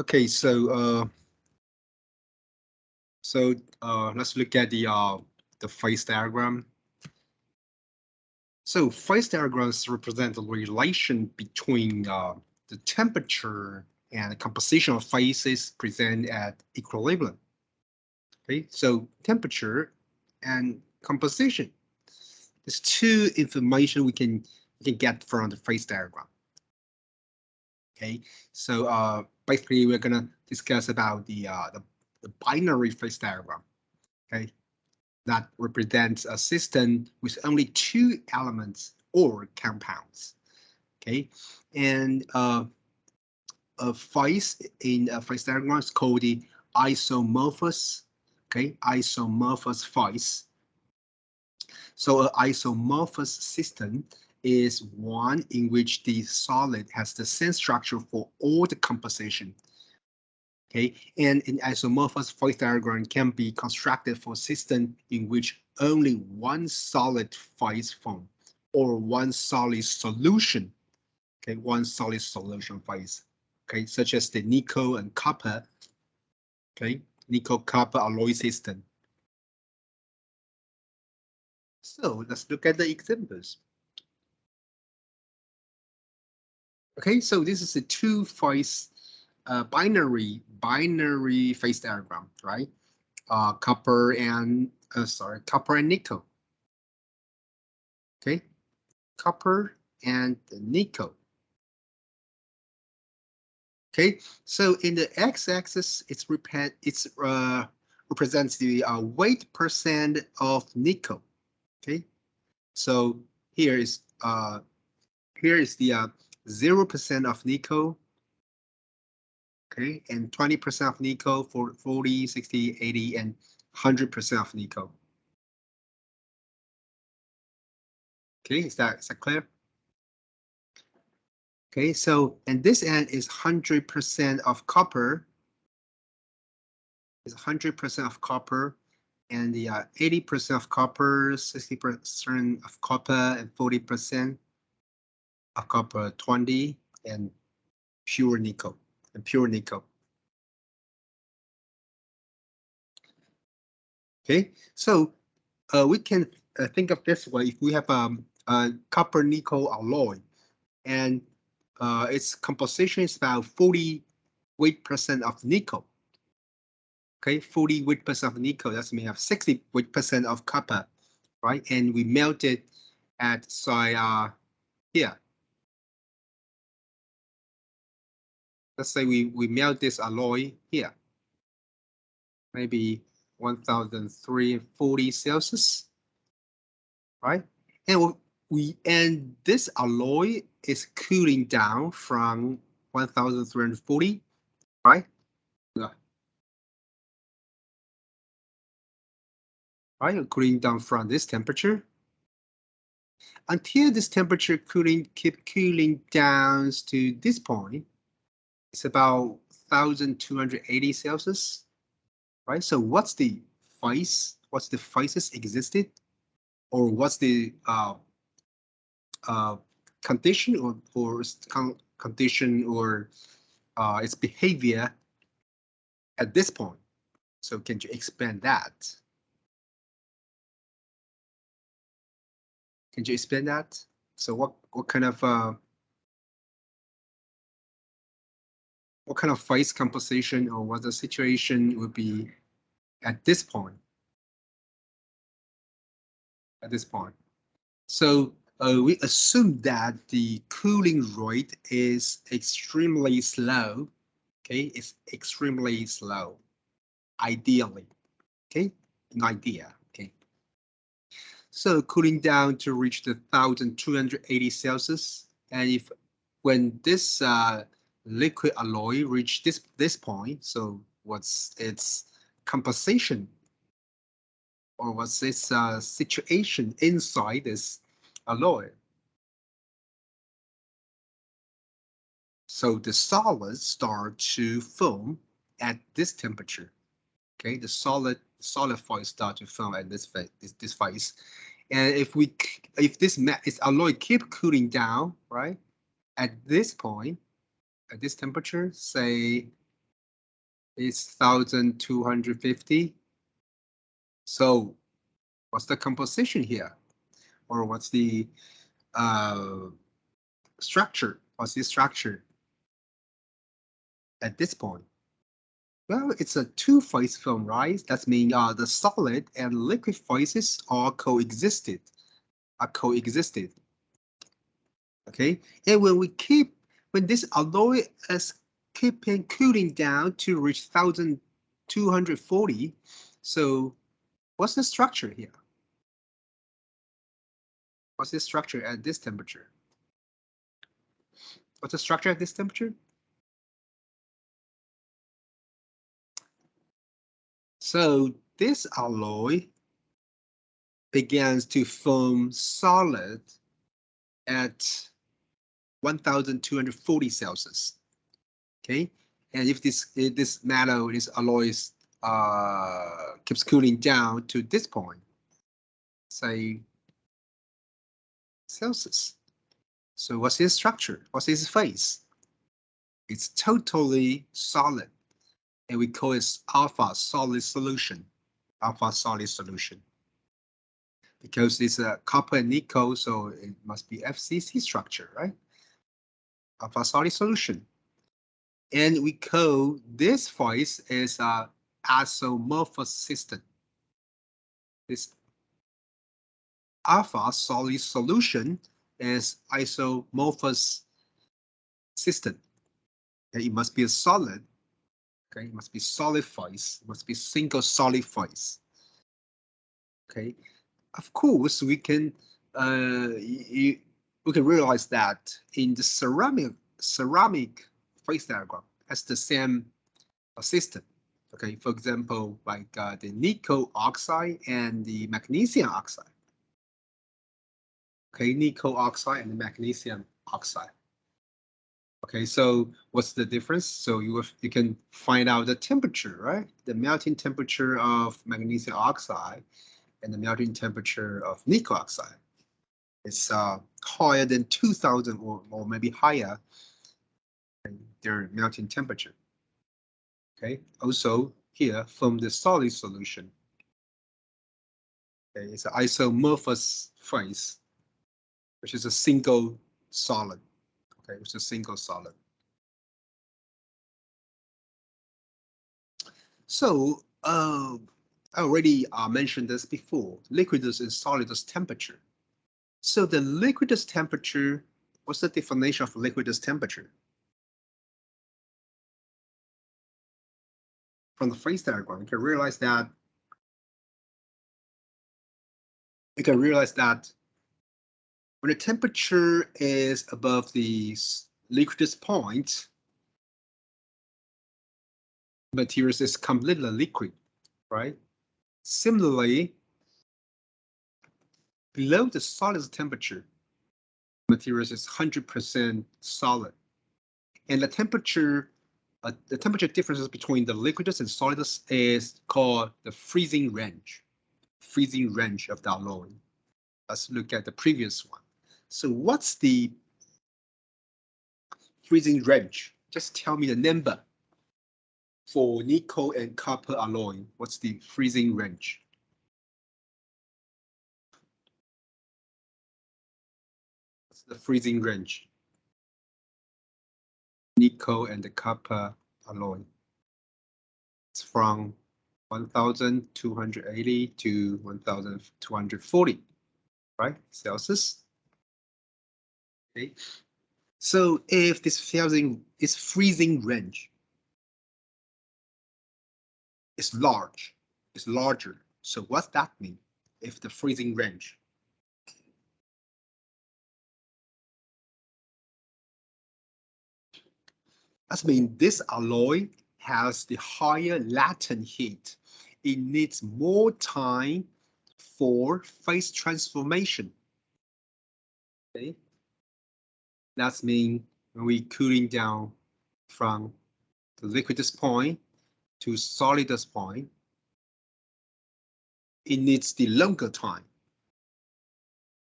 Okay, let's look at the phase diagram. So phase diagrams represent the relation between the temperature and the composition of phases present at equilibrium. Okay, so temperature and composition. There's two information we can get from the phase diagram. Okay, so basically we're gonna discuss about the binary phase diagram. Okay, that represents a system with only two elements or compounds. Okay, and a phase in a phase diagram is called the isomorphous. Okay, isomorphous phase. So an isomorphous system is one in which the solid has the same structure for all the composition. Okay, and an isomorphous phase diagram can be constructed for a system in which only one solid phase form or one solid solution. Okay, one solid solution phase. Okay, such as the nickel and copper. Okay, nickel copper alloy system. So let's look at the examples. Okay, so this is a two phase binary phase diagram, right? Copper and copper and nickel. Okay, copper and nickel. Okay, so in the x-axis, it's represents the weight percent of nickel. Okay, so here is the 0% of nickel. Okay, and 20% of nickel for 40, 60, 80, and 100% of nickel. Okay, is that clear? Okay, so and this end is 100% of copper. Is 100% of copper, and the 80% of copper, 60% of copper, and 40% of copper 20, and pure nickel Okay, so we can think of this way: if we have a copper nickel alloy, and its composition is about 40 weight% of nickel. Okay, 40 weight% of nickel. That's mean have 60 weight% of copper, right? And we melt it at here. Let's say we melt this alloy here, maybe 1340 Celsius, right? And this alloy is cooling down from 1340, right? Yeah. Right, cooling down from this temperature until this temperature keep cooling down to this point. It's about 1280 Celsius, right? So what's the phase? What's the phases existed, or what's the condition condition or its behavior at this point? So can you expand that? Can you explain that? So what kind of phase composition or what the situation would be at this point? At this point, so we assume that the cooling rate is extremely slow. Okay, it's extremely slow, ideally. Okay, an idea. Okay, so cooling down to reach the 1280 Celsius, and if when this liquid alloy reach this point, so what's its composition, or what's its situation inside this alloy? So the solids start to form at this temperature. Okay, the solid phase start to form at this phase. And if this alloy keep cooling down, right, at this point, at this temperature, say is 1250. So what's the composition here? Or what's the structure? What's the structure at this point? Well, it's a two-phase film, right? That means the solid and liquid phases are coexisted. Okay, and when this alloy is keeping cooling down to reach 1240, so what's the structure here? What's the structure at this temperature? What's the structure at this temperature? So this alloy begins to form solid at 1240 Celsius. Okay, and if this metal, this alloys keeps cooling down to this point, say Celsius. So what's its structure? What's its phase? It's totally solid, and we call it alpha solid solution. Alpha solid solution. Because it's a copper and nickel, so it must be FCC structure, right? Alpha solid solution. And we call this phase as a isomorphous system. This alpha solid solution is isomorphous system. Okay, it must be a solid. Okay, it must be solid phase. It must be single solid phase. Okay, of course we can we can realize that in the ceramic phase diagram has the same system. Okay, for example, like the nickel oxide and the magnesium oxide. Okay, nickel oxide and the magnesium oxide. Okay, so what's the difference? So you can find out the temperature, right? The melting temperature of magnesium oxide and the melting temperature of nickel oxide. It's higher than 2000 or maybe higher than their melting temperature. Okay, also here from the solid solution. Okay, it's an isomorphous phase, which is a single solid. Okay, which is a single solid. So I already mentioned this before, liquidus and solidus temperature. So the liquidus temperature, what's the definition of liquidus temperature? From the phase diagram, you can realize that when the temperature is above the liquidus point, materials is completely liquid, right? Similarly, below the solid temperature, materials is 100% solid. And the temperature differences between the liquidus and solidus is called the freezing range of the alloy. Let's look at the previous one. So what's the freezing range? Just tell me the number for nickel and copper alloy. What's the freezing range? What's the freezing range? Nickel and the copper alloy. It's from 1280 to 1240, right? Celsius. Okay. So if this freezing range is larger. So what's that mean? If the freezing range, that means this alloy has the higher latent heat. It needs more time for phase transformation. Okay, that means when we cooling down from the liquidus point to solidus point, it needs the longer time.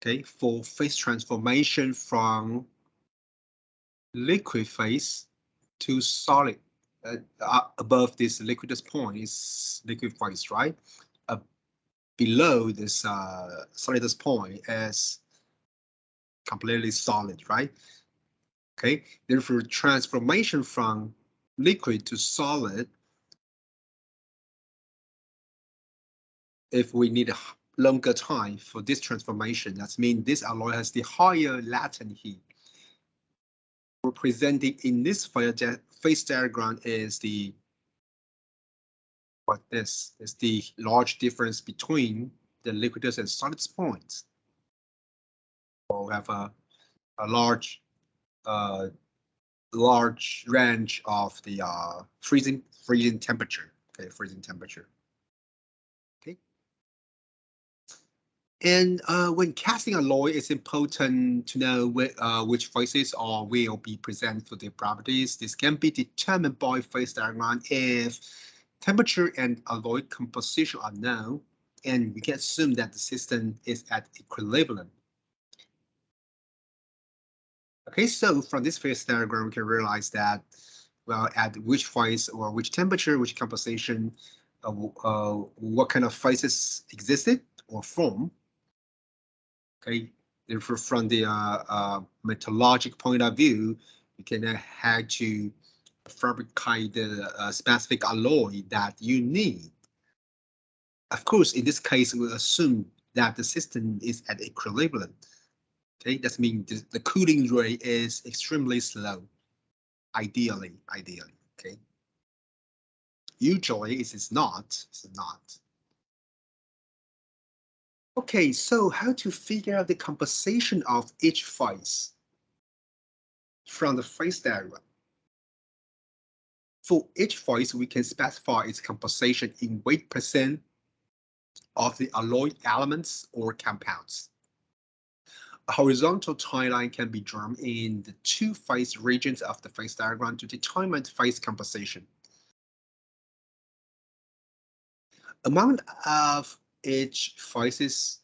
Okay, for phase transformation from liquid phase to solid. above this liquidus point is liquid phase, right? Below this solidus point is completely solid, right? Okay, therefore transformation from liquid to solid, if we need a longer time for this transformation, that means this alloy has the higher latent heat. Represented in this phase diagram is the this is the large difference between the liquidus and solid points. We'll have a large range of the freezing temperature. Okay, freezing temperature. Okay. And when casting alloy, it's important to know which phases will be present for the properties. This can be determined by phase diagram if temperature and alloy composition are known, and we can assume that the system is at equilibrium. Okay, so from this phase diagram, we can realize that, well, at which phase or which temperature, which composition, what kind of phases existed or form. Okay, therefore, from the metallurgic point of view, you can have to fabricate the specific alloy that you need. Of course, in this case, we'll assume that the system is at equilibrium. Okay, that means the cooling rate is extremely slow. Ideally. Okay. Usually, it is not. It's not. Okay, so how to figure out the composition of each phase from the phase diagram? For each phase, we can specify its composition in weight percent of the alloy elements or compounds. A horizontal timeline can be drawn in the two phase regions of the phase diagram to determine phase composition. Amount of each phases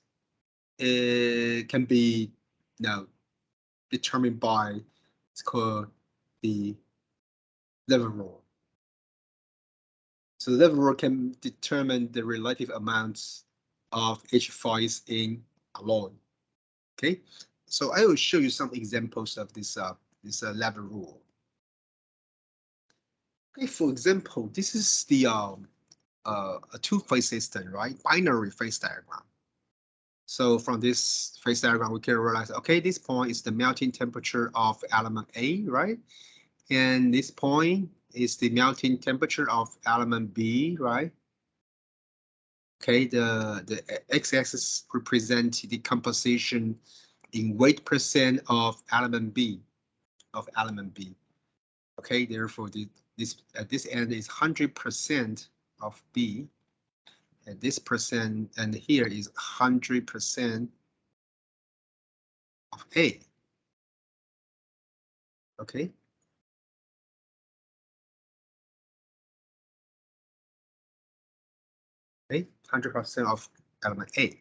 can be determined by, it's called the level rule. So the level rule can determine the relative amounts of each phase in alloy. Okay, so I will show you some examples of this level rule. Okay, for example, this is the a two-phase system, right? Binary phase diagram. So from this phase diagram, we can realize, okay, this point is the melting temperature of element A, right? And this point is the melting temperature of element B, right? Okay, the x-axis represents the composition in weight percent of element B, Okay, therefore this at this end is 100% of B, and this percent and here is 100% of A. Okay. Okay, 100% of element A.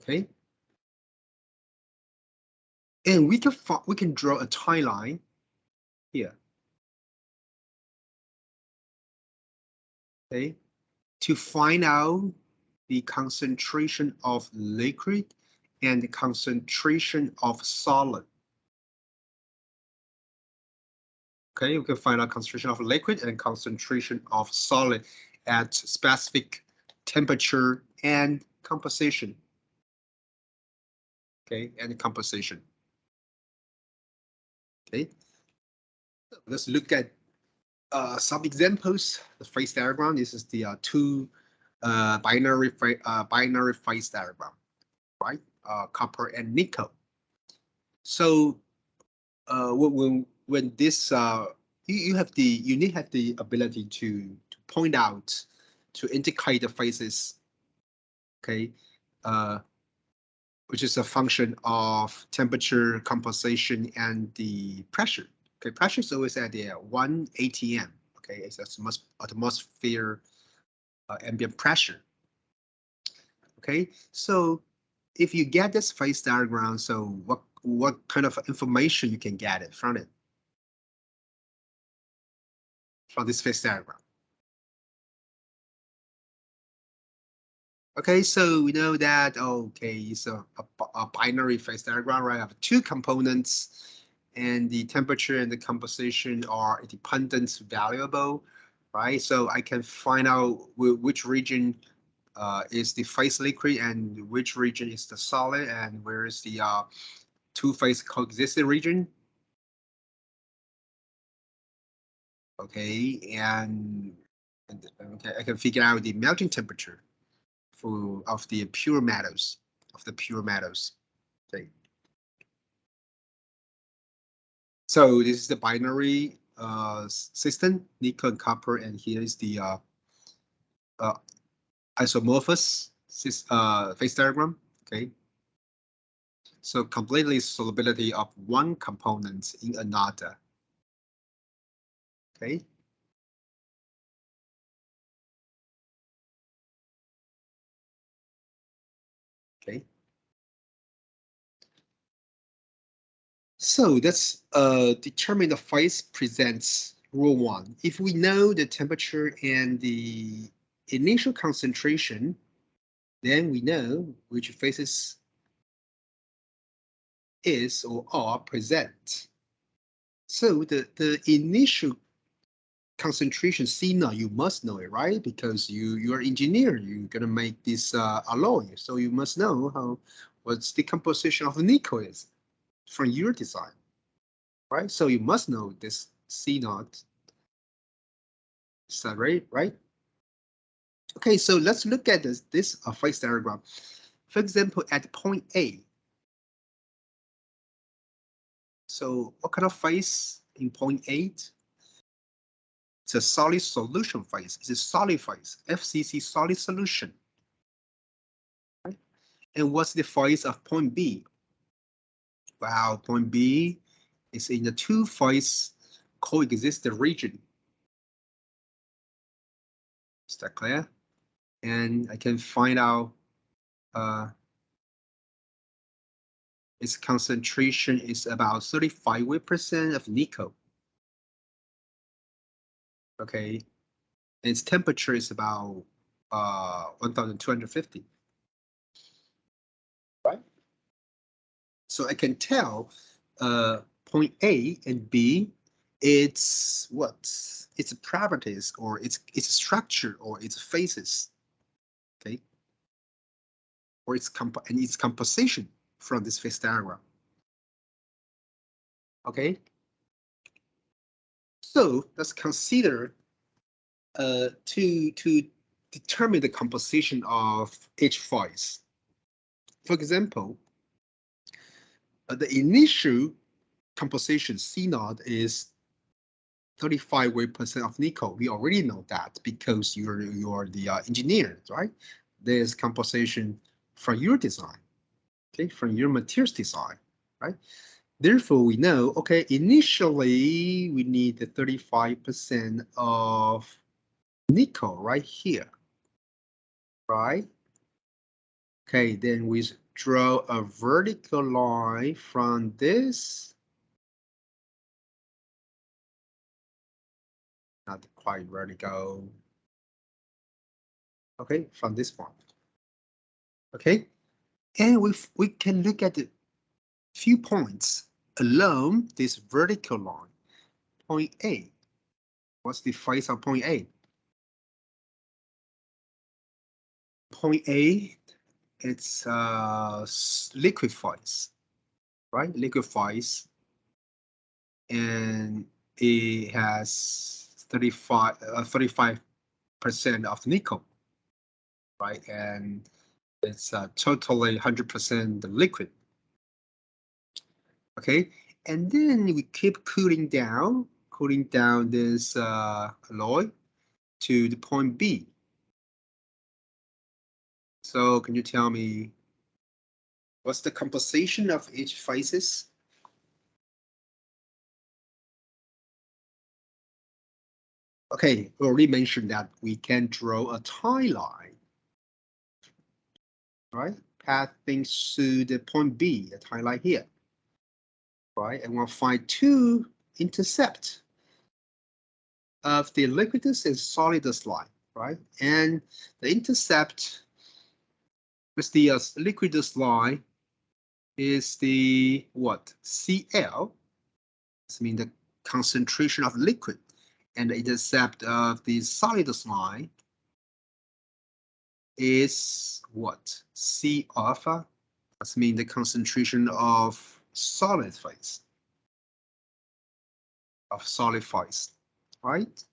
Okay. And we can draw a timeline here. Okay, to find out the concentration of liquid and the concentration of solid. Okay, we can find out concentration of liquid and concentration of solid at specific temperature and composition. Okay, and composition. Okay, let's look at some examples. The phase diagram. This is the two binary phase diagram, right? Copper and nickel. So when this you need to have the ability to point out, to indicate the phases, okay, which is a function of temperature, composition, and the pressure. Okay, pressure is always at the 1 atm. Okay, it's atmosphere ambient pressure. Okay, so if you get this phase diagram, so what kind of information you can get it from it? from this phase diagram. Okay, so we know that, okay, it's a binary phase diagram, right? I have two components, and the temperature and the composition are a dependent variable, right? So I can find out which region is the phase liquid and which region is the solid, and where is the two-phase coexisting region. Okay, and okay, I can figure out the melting temperature of the pure metals, Okay. So this is the binary system, nickel and copper, and here is the uh, isomorphous phase diagram. Okay. So completely solubility of one component in another. Okay. Okay. So that's determine the phase presents rule one. If we know the temperature and the initial concentration, then we know which phases is or are present. So the initial concentration C naught, you must know it, right? Because you're an engineer, you're gonna make this alloy, so you must know what's the composition of the nickel is from your design, right? So you must know this C naught. Is that right? Okay, so let's look at this phase diagram. For example, at point A. So what kind of phase in point 8? It's a solid solution phase. It's a solid phase, FCC solid solution. Right? And what's the phase of point B? Wow, point B is in the two-phase coexistent region. Is that clear? And I can find out its concentration is about 35% of nickel. Okay, and its temperature is about 1250. Right? So I can tell point A and B, its properties or its structure or its phases, okay, or its composition from this phase diagram. Okay, so let's consider to determine the composition of each phase. For example, the initial composition C naught is 35% of nickel. We already know that because you're the engineer, right? There's composition from your design, okay, from your materials design, right? Therefore, we know, okay, initially we need the 35% of nickel right here, right? Okay, then we draw a vertical line from this. Not quite vertical. Okay, from this point. Okay, and we can look at the few points along this vertical line. Point A. What's the phase of point A? Point A, it's liquid phase, right? Liquid phase, and it has 35% of nickel, right? And it's totally 100% liquid. Okay, and then we keep cooling down this alloy to the point B. So can you tell me what's the composition of each phases? Okay, we already mentioned that we can draw a tie line, right? Pathing to the point B, a tie line here, right? And we'll find two intercept. of the liquidus and solidus line, right? And the intercept with the liquidus line is the what? Cl. This means the concentration of liquid, and the intercept of the solidus line is what? C alpha. That means the concentration of solid phase. Right?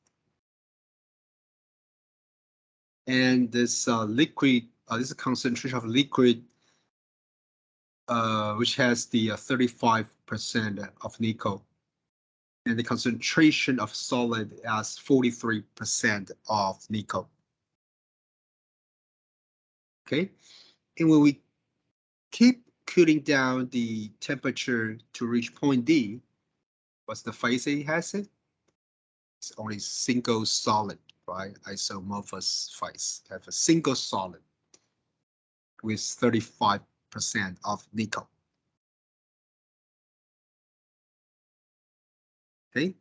And this liquid, this concentration of liquid, which has the 35% of nickel, and the concentration of solid as 43% of nickel. Okay, and when we keep cooling down the temperature to reach point D, what's the phase it has it? It's only single solid, right? Isomorphous phase. Have a single solid with 35% of nickel. Okay.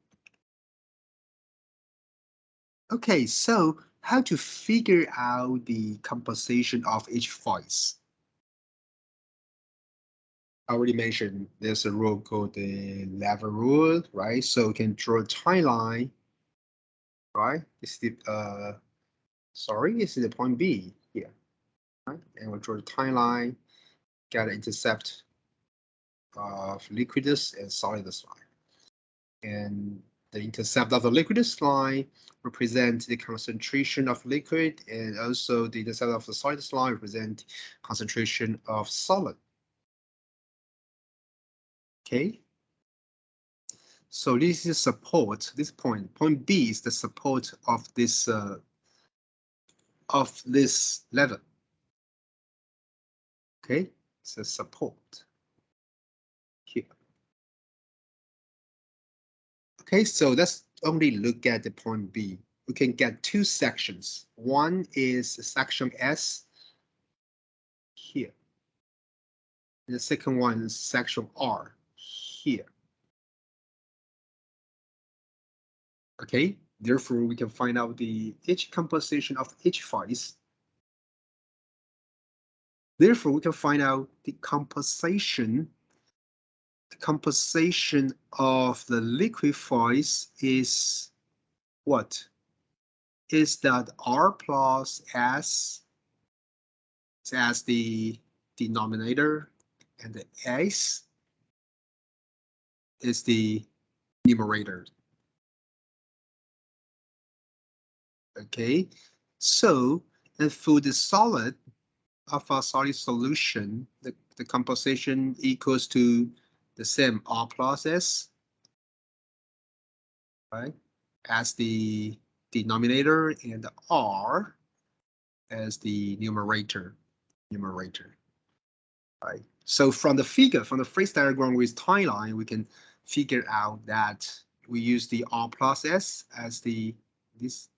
Okay, so how to figure out the composition of each phase? I already mentioned there's a rule called the lever rule, right? So you can draw a timeline, right? This is the sorry, this is the point B here, right? And we'll draw the timeline, get an intercept of liquidus and solidus line. And the intercept of the liquidus line represents the concentration of liquid, and also the intercept of the solidus line represent concentration of solid. Okay. So this is support. This point B is the support of this level. Okay, it's a support here. Okay, so let's only look at the point B. We can get two sections. One is section S here. And the second one is section R here. Okay, therefore we can find out the each composition of each phase. Therefore, we can find out the composition of the liquid phase is what? Is that R plus S as the denominator and the S is the numerator. Okay, so and for the solid of a solid solution, the composition equals to the same R plus S, right, as the denominator and the R as the numerator. Right. So from the figure, from the phase diagram with timeline, we can figure out that we use the R plus S as the this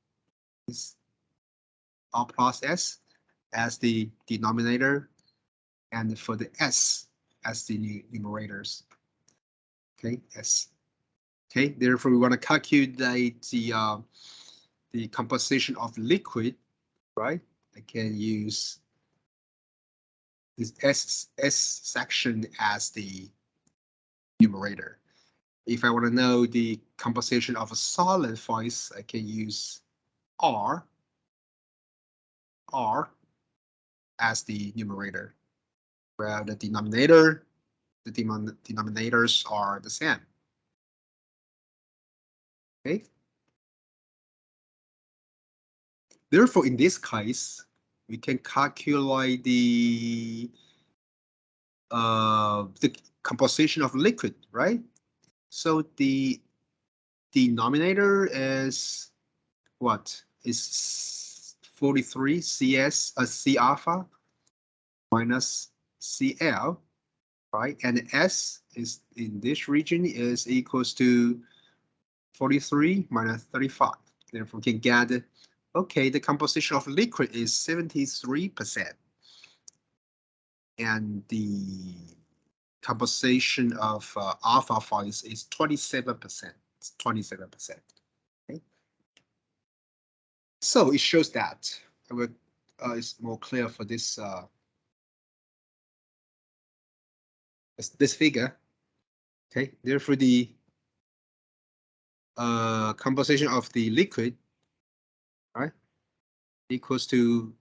R plus S as the denominator, and for the S as the numerators. Okay, S. Okay, therefore we want to calculate the composition of liquid, right? I can use this S section as the numerator. If I want to know the composition of a solid phase, I can use R as the numerator, where the denominators are the same. Okay. Therefore, in this case, we can calculate the composition of liquid, right? So the denominator is what? Is 43 CS C alpha minus CL, right? And S is in this region is equals to 43 minus 35. Therefore, we can get, okay, the composition of liquid is 73%. And the composition of alpha phase is 27%. It's 27%. Okay. So it shows that I will, it's more clear for this figure. Okay, therefore the composition of the liquid, right, equals to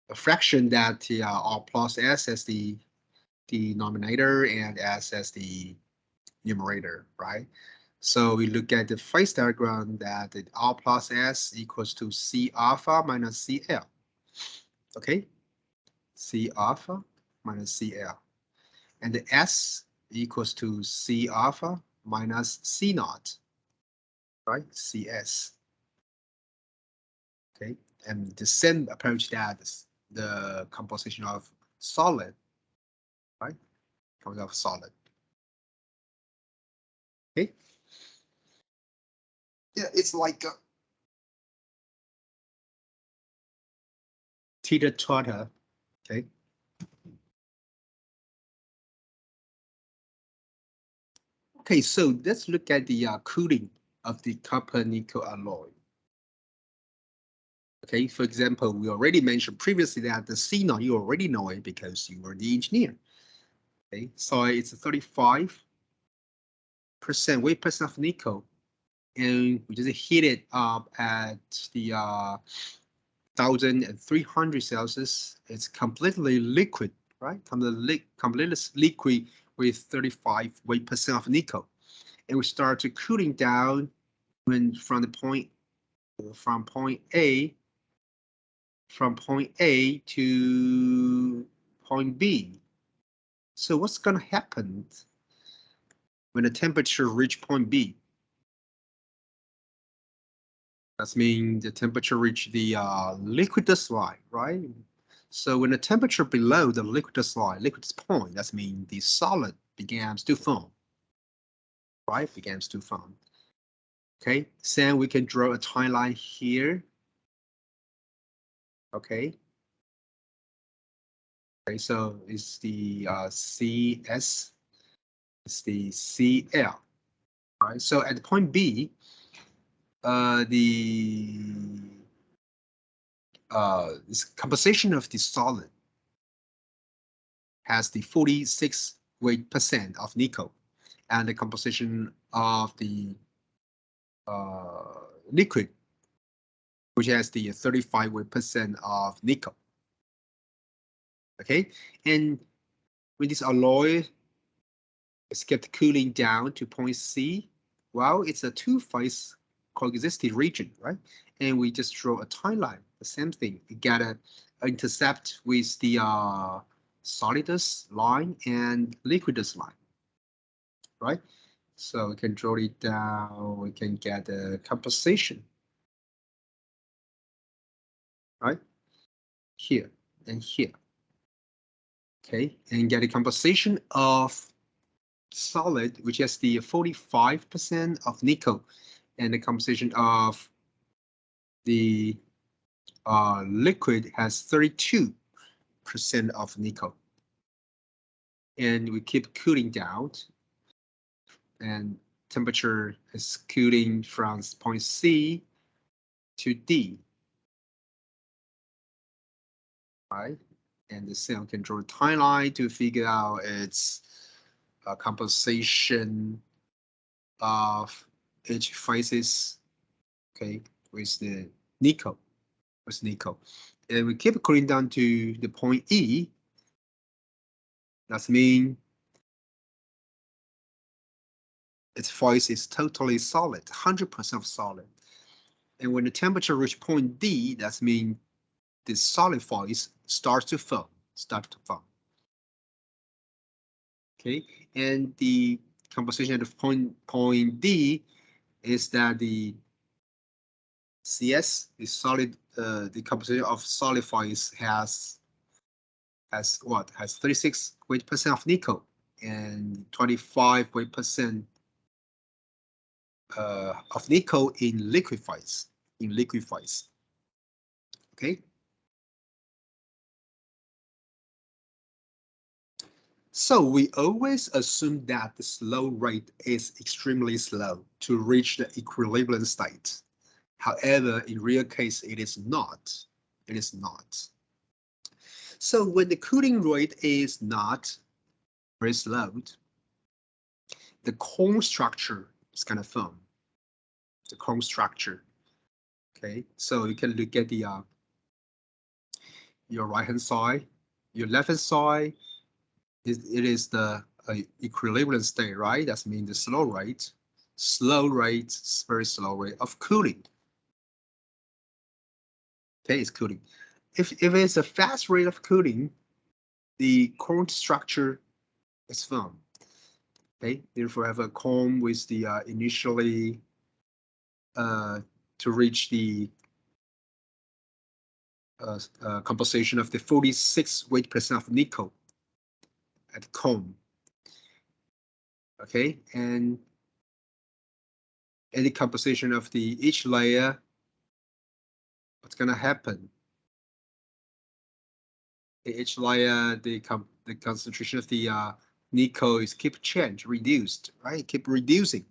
a fraction that R plus S as the denominator and S as the numerator, right? So we look at the phase diagram that the R plus S equals to C alpha minus CL. Okay, C alpha minus CL. And the S equals to C alpha minus C naught, right? CS. Okay, and the same approach that the composition of solid, right? Composition of solid. Okay. Yeah, it's like a teeter-totter. Okay. Okay, so let's look at the cooling of the copper nickel alloy. Okay, for example, we already mentioned previously that the C naught, you already know it because you were the engineer. Okay, so it's 35% weight percent of nickel, and we just heat it up at the 1300 Celsius. It's completely liquid, right? Completely liquid with 35 weight percent of nickel, and we start to cooling down when from point A to point B. So what's going to happen when the temperature reach point B? That means the temperature reach the liquidus line, right? So when the temperature below the liquidus line, liquidus point, that means the solid begins to form, right? Begins to form. Okay, so we can draw a timeline here. Okay. Okay, so it's the CS, it's the CL, right? So at point B, this composition of the solid has the 46 weight percent of nickel, and the composition of the liquid, which has the 35 weight percent of nickel. Okay, and when this alloy is kept cooling down to point C, well, it's a two-phase coexisting region, right? And we just draw a timeline, the same thing. You get a intercept with the solidus line and liquidus line, right? So we can draw it down, we can get a composition, right? Here and here. Okay, and get a composition of solid, which has the 45% of nickel, and the composition of the liquid has 32% of nickel. And we keep cooling down, and temperature is cooling from point C to D, right? And the same can draw a timeline to figure out its composition of each phases, okay, with the nickel, And we keep cooling down to the point E. That means its phase is totally solid, 100% solid. And when the temperature reaches point D, that means the solid phase starts to form, Okay, and the composition of point D is that the CS, the solid, the composition of solid phase has 36 weight percent of nickel and 25 weight percent of nickel in liquid phase. Okay. So we always assume that the slow rate is extremely slow to reach the equilibrium state. However, in real case, it is not. It is not. So when the cooling rate is not very slow, the cone structure is kind of firm. The cone structure. Okay, so you can look at the your right hand side, your left hand side. It is the equilibrium state, right? That means the slow rate. Slow rate, very slow rate of cooling. Okay, it's cooling. If it's a fast rate of cooling, the cone structure is firm. Okay, therefore have a cone with the initially to reach the composition of the 46 weight% of nickel at cone. Okay, and any composition of the each layer, what's gonna happen? Each layer, the concentration of the nickel is keep change, reduced, right? Keep reducing.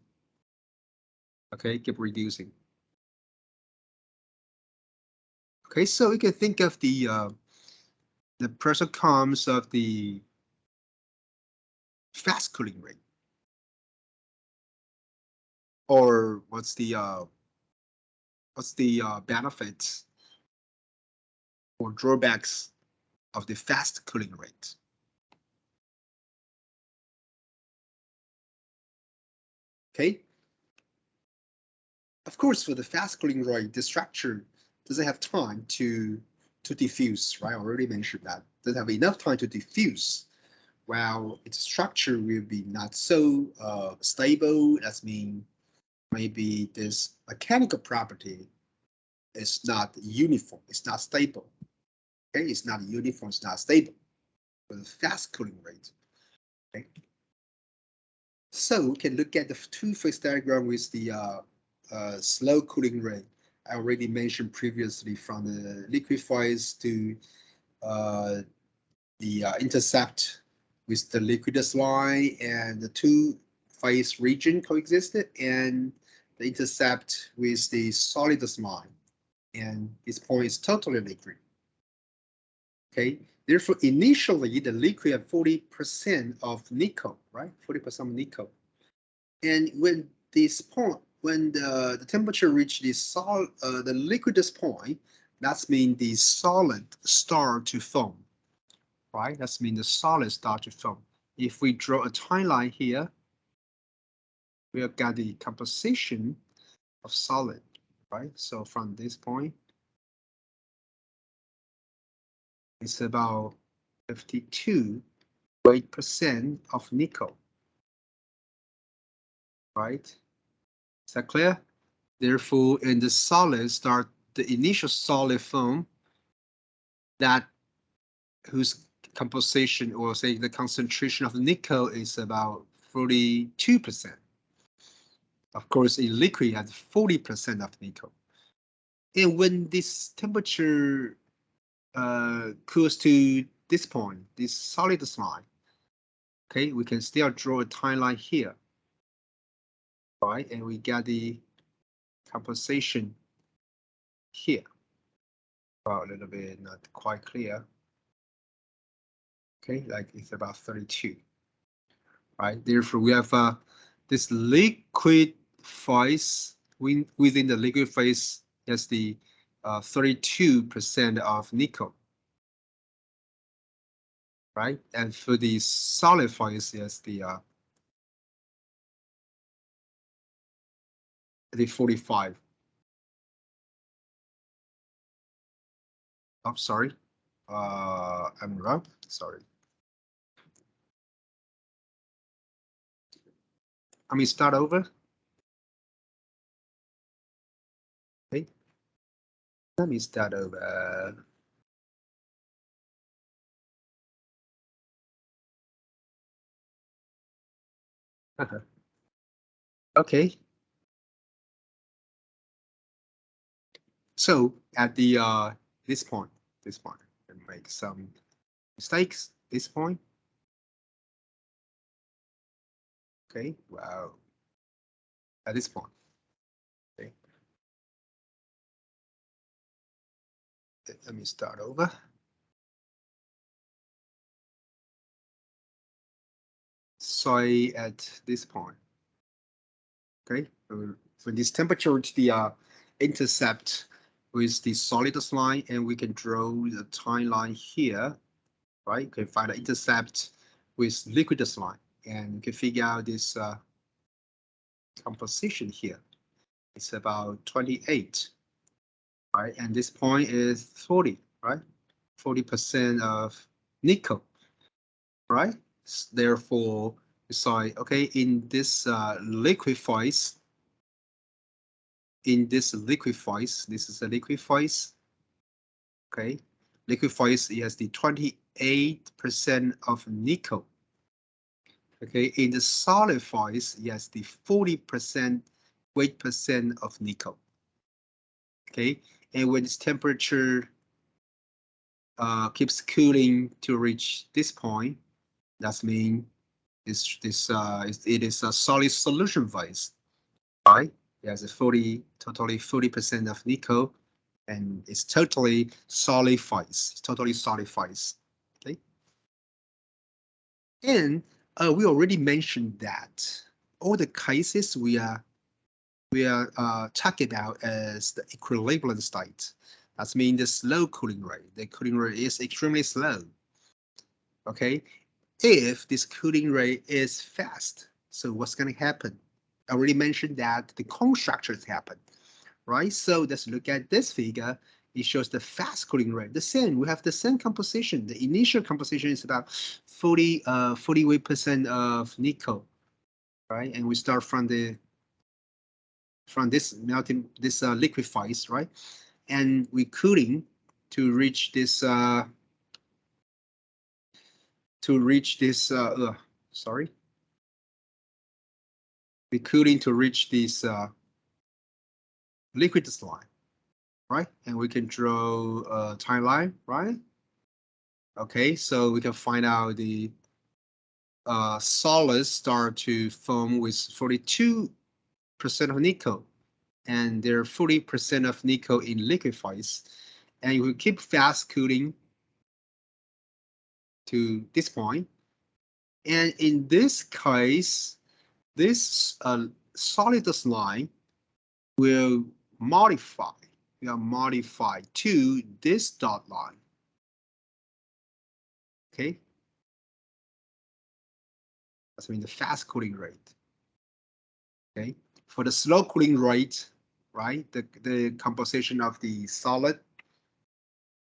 Okay, keep reducing. Okay, so we can think of the pros and cons of the fast cooling rate, or what's the benefits or drawbacks of the fast cooling rate? Okay. Of course, for the fast cooling rate, the structure doesn't have time to diffuse, right? I already mentioned that. Doesn't have enough time to diffuse, while its structure will be not so stable. That means maybe this mechanical property is not uniform, it's not stable. Okay, it's not uniform, it's not stable for the fast cooling rate. Okay. So we can look at the two-phase diagram with the slow cooling rate. I already mentioned previously from the liquid phase to the intercept with the liquidus line, and the two-phase region coexisted, and the intercept with the solidus line, and this point is totally liquid. Okay, therefore initially the liquid had 40% of nickel, right? 40% of nickel. And when this point, when the temperature reached the liquidus point, that's mean the solid start to form, right? That's mean the solid start to form. If we draw a timeline here, we'll get the composition of solid, right? So from this point, it's about 52 weight% of nickel, right? Is that clear? Therefore, in the solid start, the initial solid form that whose composition, or say the concentration of nickel, is about 42%. Of course, in liquid has 40% of nickel. And when this temperature cools to this point, this solid line, okay, we can still draw a timeline here, right? And we get the composition here. Well, a little bit not quite clear. Okay, like it's about 32, right? Therefore, we have this liquid phase. Within the liquid phase, has the 32% of nickel, right? And for the solid phase, yes, the 45. I'm sorry, I'm wrong. Sorry. I mean, start over. Okay, let me start over. Okay. So at the this point, and make some mistakes. This point, Okay, wow. At this point, okay. Let me start over. So at this point, okay, for this temperature to the intercept with the solid line, and we can draw the timeline here, right? You can find the intercept with liquid line, and you can figure out this composition here. It's about 28, right? And this point is 40, right? 40% of nickel, right? Therefore, so okay, in this liquid phase, this is a liquid phase, okay? Liquid phase has the 28% of nickel. Okay, in the solid phase, yes, the 40% weight percent of nickel. Okay, and when its temperature keeps cooling to reach this point, that means it is a solid solution phase, right? It has a totally 40% of nickel, and it's totally solid phase. It's totally solid phase. Okay, and we already mentioned that all the cases we are talking about as the equilibrium state. That means the slow cooling rate. The cooling rate is extremely slow. Okay, if this cooling rate is fast, so what's going to happen? I already mentioned that the cone structures happen, right? So let's look at this figure. It shows the fast cooling rate. The same, we have the same composition. The initial composition is about 48% of nickel, right? And we start from this melting, this liquid phase, right? And we cooling to reach this sorry, we cooling to reach this liquid line, right? And we can draw a timeline, right? Okay, so we can find out the solids start to form with 42% of nickel, and there are 40% of nickel in liquid phase, and you will keep fast cooling to this point. And in this case, this solid line will modify to this dot line. Okay, that's mean the fast cooling rate. Okay, for the slow cooling rate, right? The composition of the solid,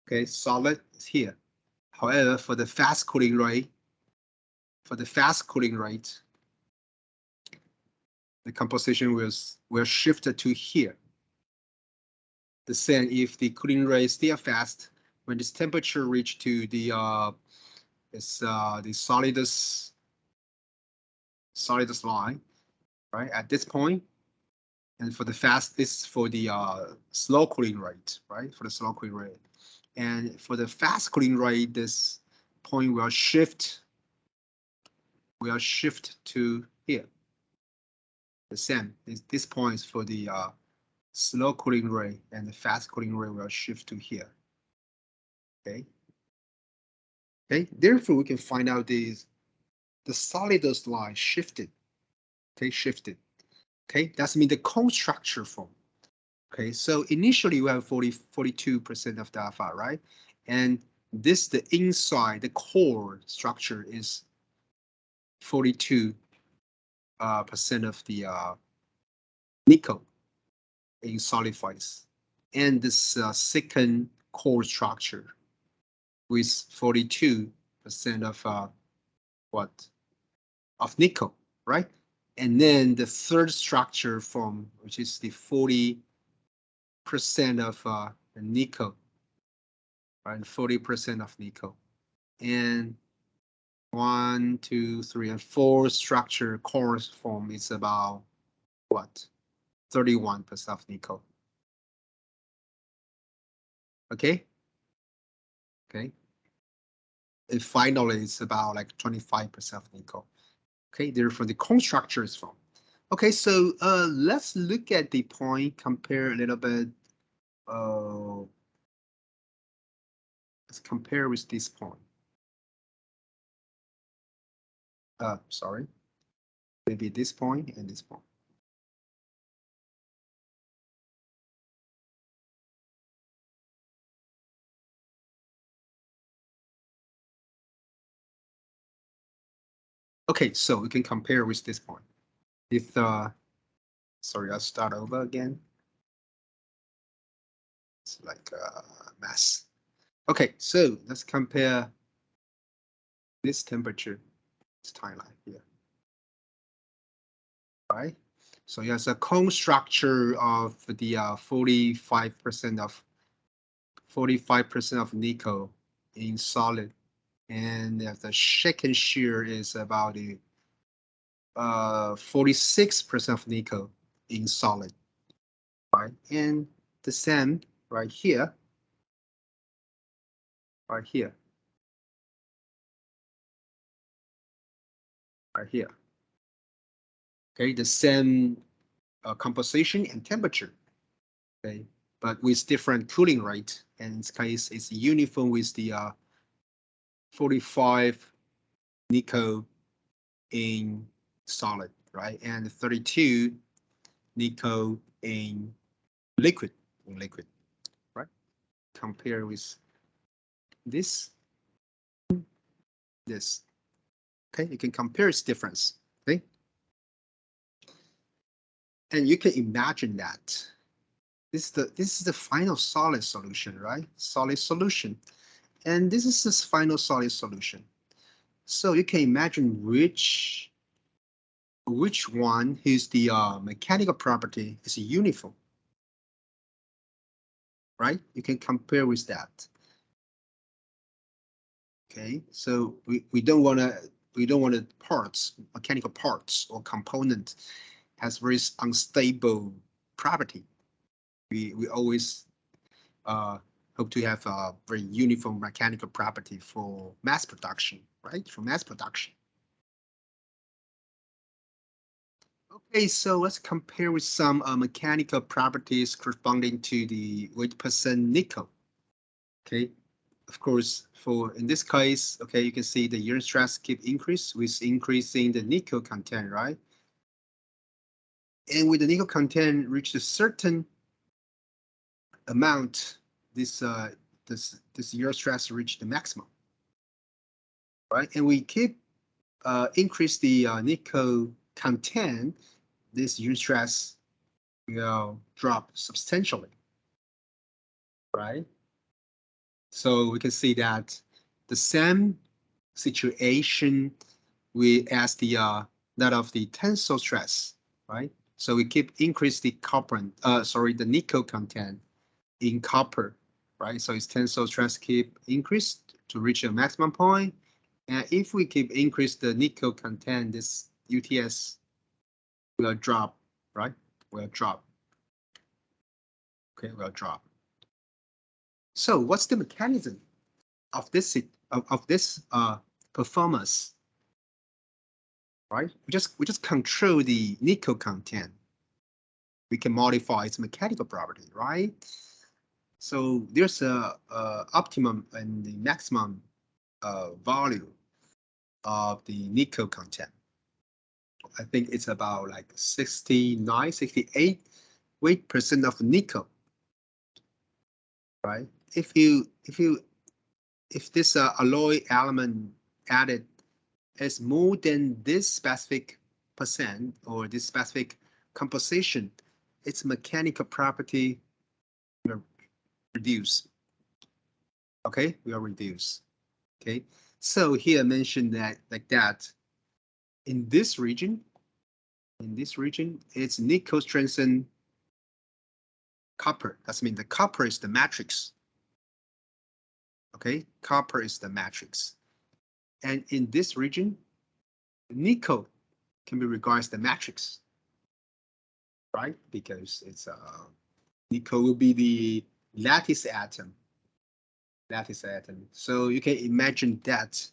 okay, solid is here. However, for the fast cooling rate, the composition will shift to here. The same if the cooling rate is still fast, when this temperature reach to the solidus line, right? At this point, and for the fast, this is for the slow cooling rate, right? For the slow cooling rate, and for the fast cooling rate, this point will shift to here. The same. This point is for the slow cooling rate, and the fast cooling rate will shift to here. Okay. Okay. Therefore, we can find out the solidus line shifted. Okay, shifted. Okay, that's mean the cone structure form. Okay, so initially we have 42% of the alpha, right? And this, the inside, the core structure is 42% of the nickel in solid phase. And this second core structure with 42% of what? Of nickel, right? And then the third structure form, which is the 40% of nickel, right? 40% of nickel. And 1, 2, 3, and 4 structure cores form is about what? 31% of nickel. Okay. Okay. And finally, it's about like 25% of nickel. Okay, therefore the cone structure is formed. Okay, so let's look at the point, compare a little bit. Let's compare with this point. Sorry, maybe this point and this point. Okay, so we can compare with this point. If sorry, I'll start over again. It's like a mess. Okay, so let's compare this temperature, this timeline here. Right. So here's a cone structure of the 45% of nickel in solid, and the second shear is about 46% of nickel in solid, right? And the same right here, right here, right here. Okay, the same composition and temperature. Okay, but with different cooling rate. And in this case, it's uniform with the 45 nickel in solid, right? And 32 nickel in liquid, right? Compare with this, this. Okay, you can compare its difference. Okay, and you can imagine that this is the final solid solution, right? Solid solution, and this is this final solid solution. So you can imagine which one is the mechanical property is uniform, right? You can compare with that. Okay, so we don't want to parts, mechanical parts or component has very unstable property. We always hope to have a very uniform mechanical property for mass production, right? For mass production. Okay, so let's compare with some mechanical properties corresponding to the weight percent nickel. Okay, of course, for in this case, okay, you can see the yield stress keep increase with increasing the nickel content, right? And with the nickel content reach a certain amount, this yield stress reach the maximum, right? And we keep increase the nickel content, this yield stress will drop substantially, right? So we can see that the same situation as the that of the tensile stress, right? So we keep increase the the nickel content in copper, right? So its tensile stress keep increased to reach a maximum point. And if we keep increase the nickel content, this UTS will drop, right? Will drop. Okay, will drop. So what's the mechanism of this performance? Right? We just control the nickel content. We can modify its mechanical property, right? So there's a optimum and the maximum value of the nickel content. I think it's about like 69, 68 weight percent of nickel, right? If this alloy element added is more than this specific percent or this specific composition, its mechanical property will reduce. Okay, will reduce. Okay, so here I mentioned that like that in this region, it's nickel strengthened copper. That means the copper is the matrix. Okay, copper is the matrix. And in this region, nickel can be regarded as the matrix, right? Because it's nickel will be the lattice atom. So you can imagine that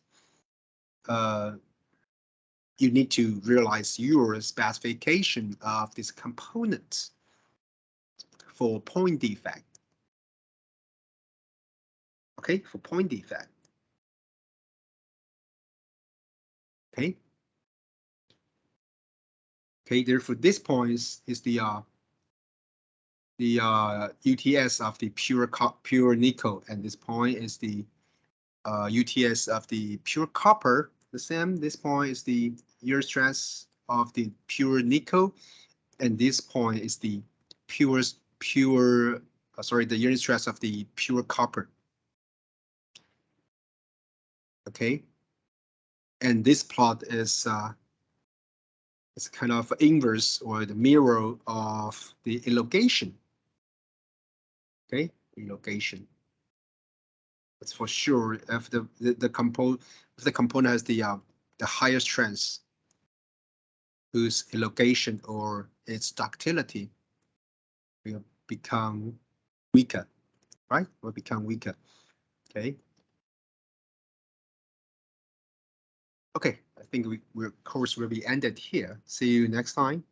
you need to realize your specification of this component for point defect. Okay, for point defect. Okay. Okay, therefore this point is the UTS of the pure nickel, and this point is the UTS of the pure copper. The same. This point is the yield stress of the pure nickel, and this point is the the yield stress of the pure copper. Okay, and this plot is it's kind of inverse or the mirror of the elongation. Okay, elongation. That's for sure. If the component has the higher strength, whose elongation or its ductility will become weaker, right? Will become weaker. Okay. Okay, I think our course will be ended here. See you next time.